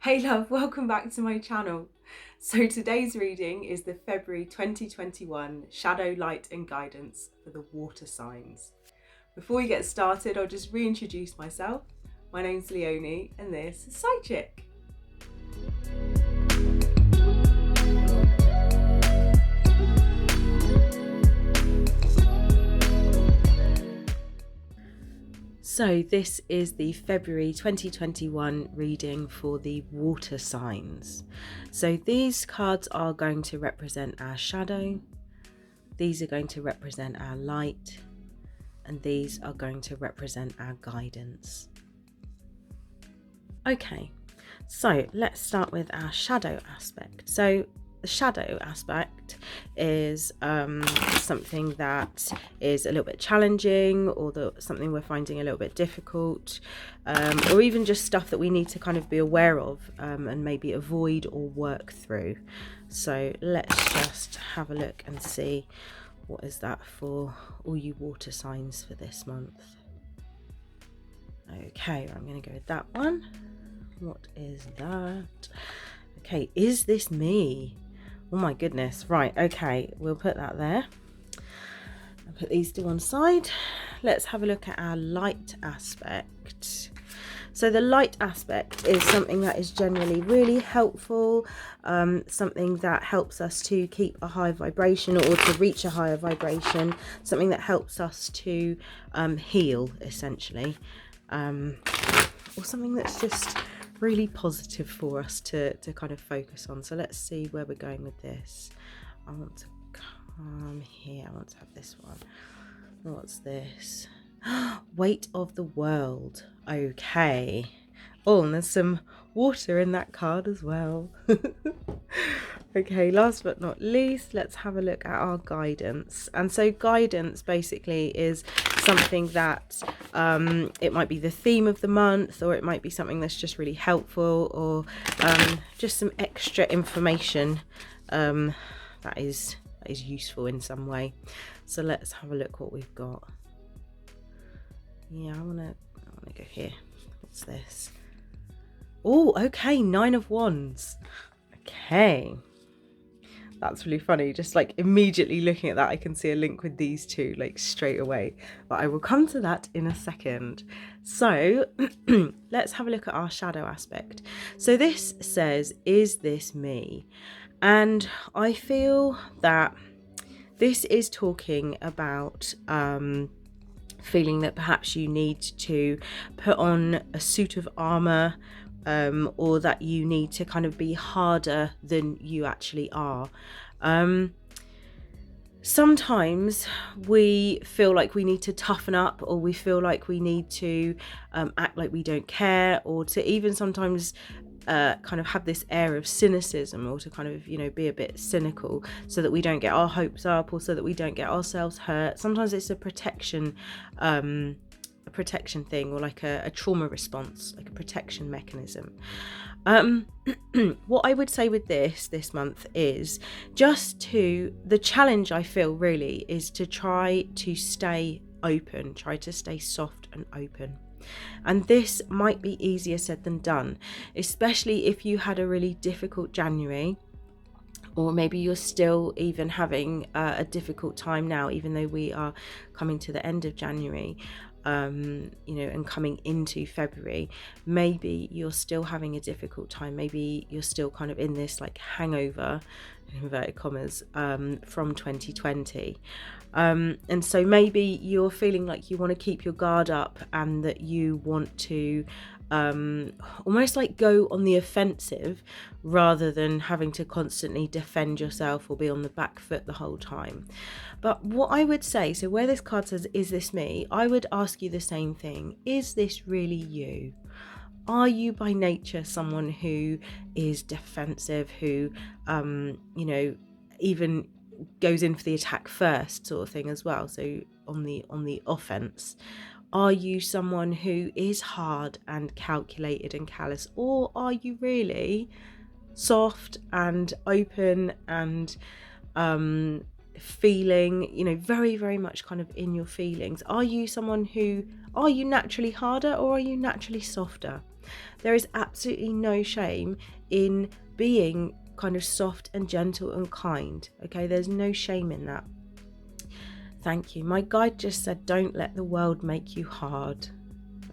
Hey love, welcome back to my channel. So today's reading is the February 2021 Shadow, Light and Guidance for the water signs. Before we get started, I'll just reintroduce myself. My name's Leonie and this is Side Chick. So this is the February 2021 reading for the water signs. So these cards are going to represent our shadow, these are going to represent our light, and these are going to represent our guidance. Okay, so let's start with our shadow aspect. So the shadow aspect is something that is a little bit challenging, or something we're finding a little bit difficult, or even just stuff that we need to kind of be aware of and maybe avoid or work through. So let's just have a look and see what is that for all you water signs for this month. Okay, I'm going to go with that one. What is that? Okay, is this me? Oh my goodness. Right, okay, we'll put that there. I'll put these to one side. Let's have a look at our light aspect. So the light aspect is something that is generally really helpful, something that helps us to keep a high vibration or to reach a higher vibration, something that helps us to heal, essentially, or something that's just really positive for us to kind of focus on. So let's see where we're going with this. I want to come here. I want to have this one. What's this? Weight of the world. Okay. Oh, and there's some water in that card as well. Okay, last but not least, let's have a look at our guidance. And so guidance basically is something that it might be the theme of the month, or it might be something that's just really helpful, or just some extra information that is useful in some way. So let's have a look what we've got. Yeah, I wanna go here. What's this? Oh, okay, 9 of Wands. Okay. That's really funny. Just like immediately looking at that, I can see a link with these two like straight away. But I will come to that in a second. So let's have a look at our shadow aspect. So this says, is this me? And I feel that this is talking about feeling that perhaps you need to put on a suit of armor, or that you need to kind of be harder than you actually are. Sometimes we feel like we need to toughen up, or we feel like we need to act like we don't care, or to even sometimes kind of have this air of cynicism, or to kind of, you know, be a bit cynical so that we don't get our hopes up, or so that we don't get ourselves hurt. Sometimes it's a protection thing, or like a trauma response, like a protection mechanism. What I would say with this month is just the challenge I feel really is to try to stay open, try to stay soft and open. And this might be easier said than done, especially if you had a really difficult January, or maybe you're still even having a difficult time now, even though we are coming to the end of January, you know, and coming into February. Maybe you're still having a difficult time. Maybe you're still kind of in this like hangover, in inverted commas, from 2020. And so maybe you're feeling like you want to keep your guard up, and that you want to almost like go on the offensive, rather than having to constantly defend yourself or be on the back foot the whole time. But what I would say, so where this card says, is this me? I would ask you the same thing. Is this really you? Are you by nature someone who is defensive, who, you know, even goes in for the attack first sort of thing as well? So on the offense. Are you someone who is hard and calculated and callous, or are you really soft and open and feeling, you know, very, very much kind of in your feelings? Are you someone who, are you naturally harder, or are you naturally softer? There is absolutely no shame in being kind of soft and gentle and kind. Okay, there's no shame in that. Thank you. My guide just said, don't let the world make you hard.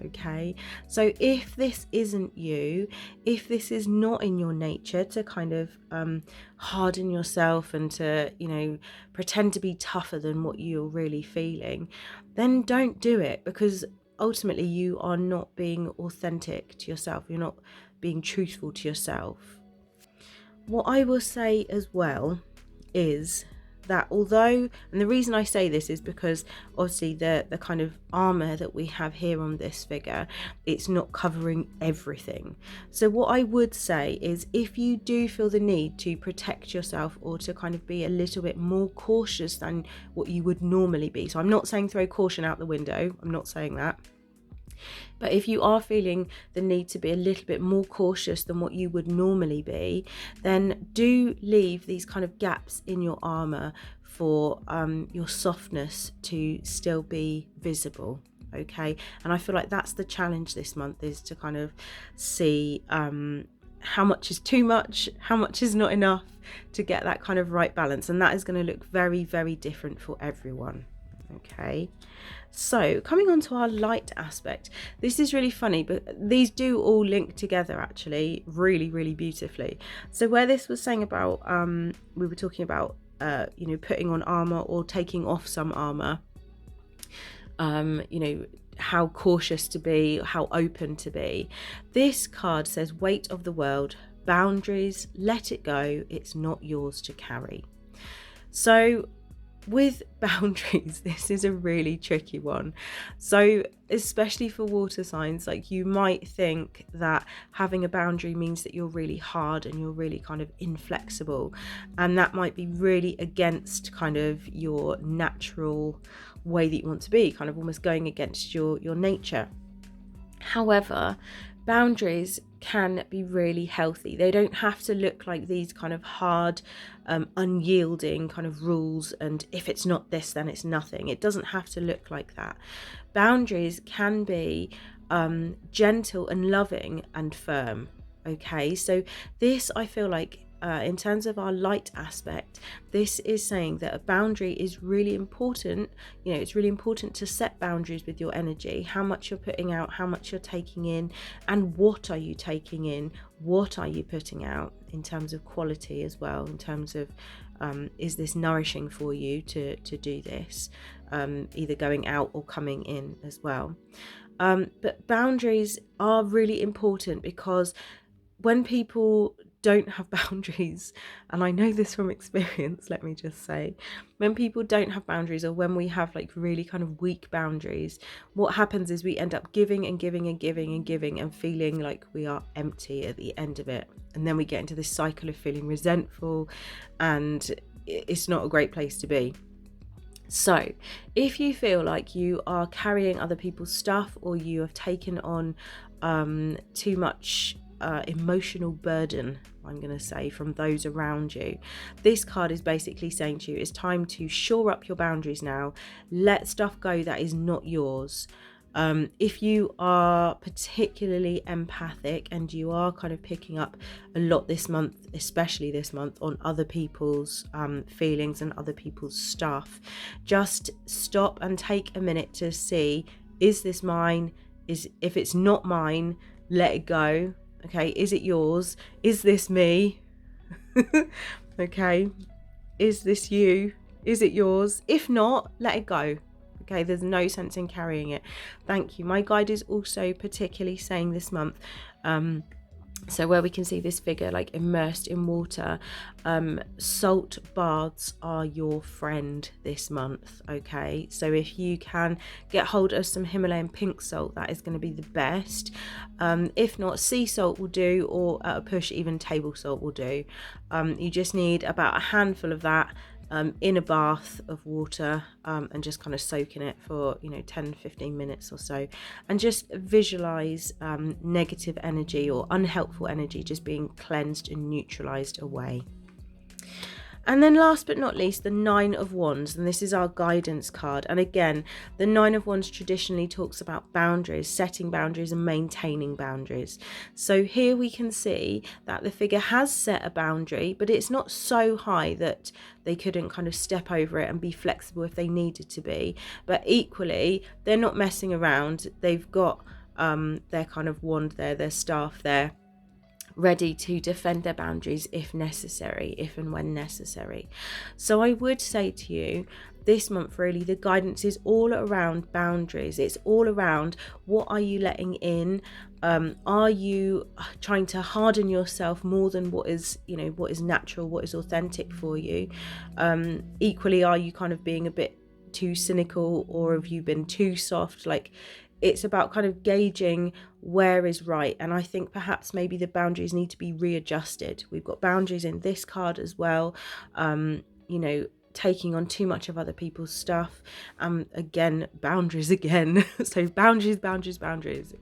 Okay, so if this isn't you, if this is not in your nature to kind of harden yourself and to, you know, pretend to be tougher than what you're really feeling, then don't do it, because ultimately you are not being authentic to yourself. You're not being truthful to yourself. What I will say as well is that although, and the reason I say this is because obviously the kind of armor that we have here on this figure, it's not covering everything. So what I would say is, if you do feel the need to protect yourself or to kind of be a little bit more cautious than what you would normally be, so I'm not saying throw caution out the window, I'm not saying that. But if you are feeling the need to be a little bit more cautious than what you would normally be, then do leave these kind of gaps in your armor for your softness to still be visible. Okay, and I feel like that's the challenge this month, is to kind of see how much is too much, how much is not enough, to get that kind of right balance. And that is going to look very, very different for everyone. Okay, so coming on to our light aspect, this is really funny, but these do all link together actually really, really beautifully. So where this was saying about we were talking about you know, putting on armor or taking off some armor, you know, how cautious to be, how open to be. This card says weight of the world, boundaries, let it go, it's not yours to carry. So with boundaries, this is a really tricky one. So especially for water signs, like, you might think that having a boundary means that you're really hard and you're really kind of inflexible, and that might be really against kind of your natural way that you want to be, kind of almost going against your nature. However, boundaries can be really healthy. They don't have to look like these kind of hard, unyielding kind of rules, and if it's not this, then it's nothing. It doesn't have to look like that. Boundaries can be gentle and loving and firm. Okay, so this, I feel like, in terms of our light aspect, this is saying that a boundary is really important. You know, it's really important to set boundaries with your energy, how much you're putting out, how much you're taking in, and what are you taking in, what are you putting out, in terms of quality as well, in terms of is this nourishing for you to do this, either going out or coming in as well. But boundaries are really important, because when people don't have boundaries, and I know this from experience, let me just say, when people don't have boundaries, or when we have like really kind of weak boundaries, what happens is we end up giving and giving and giving and giving and feeling like we are empty at the end of it. And then we get into this cycle of feeling resentful, and it's not a great place to be. So if you feel like you are carrying other people's stuff, or you have taken on too much emotional burden, I'm going to say, from those around you, this card is basically saying to you, it's time to shore up your boundaries now. Let stuff go that is not yours. If you are particularly empathic and you are kind of picking up a lot this month, especially this month, on other people's feelings and other people's stuff, just stop and take a minute to see, is this mine? If it's not mine, let it go. Okay, is it yours? Is this me? Okay, is this you? Is it yours? If not, let it go. Okay, there's no sense in carrying it. Thank you. My guide is also particularly saying this month, so where we can see this figure like immersed in water, salt baths are your friend this month. Okay, so if you can get hold of some Himalayan pink salt, that is going to be the best. If not, sea salt will do, or at a push even table salt will do. You just need about a handful of that in a bath of water, and just kind of soak in it for 10-15 minutes or so, and just visualize negative energy or unhelpful energy just being cleansed and neutralized away. And then last but not least, the Nine of Wands, and this is our guidance card. And again, the Nine of Wands traditionally talks about boundaries, setting boundaries and maintaining boundaries. So here we can see that the figure has set a boundary, but it's not so high that they couldn't kind of step over it and be flexible if they needed to be. But equally, they're not messing around. They've got their kind of wand there, their staff there, ready to defend their boundaries if necessary, if and when necessary. So I would say to you, this month really the guidance is all around boundaries. It's all around, what are you letting in? Are you trying to harden yourself more than what is, you know, what is natural, what is authentic for you? Equally, are you kind of being a bit too cynical, or have you been too soft? Like, it's about kind of gauging where is right. And I think perhaps maybe the boundaries need to be readjusted. We've got boundaries in this card as well. You know, taking on too much of other people's stuff. Again, boundaries again. So boundaries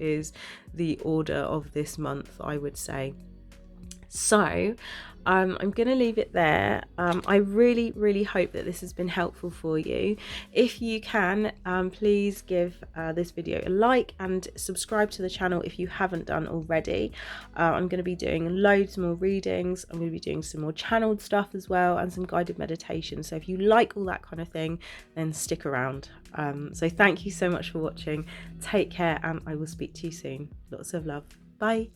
is the order of this month, I would say. So I'm going to leave it there. I really hope that this has been helpful for you. If you can, please give this video a like and subscribe to the channel if you haven't done already. I'm going to be doing loads more readings. I'm going to be doing some more channeled stuff as well, and some guided meditation. So if you like all that kind of thing, then stick around. So thank you so much for watching. Take care, and I will speak to you soon. Lots of love. Bye.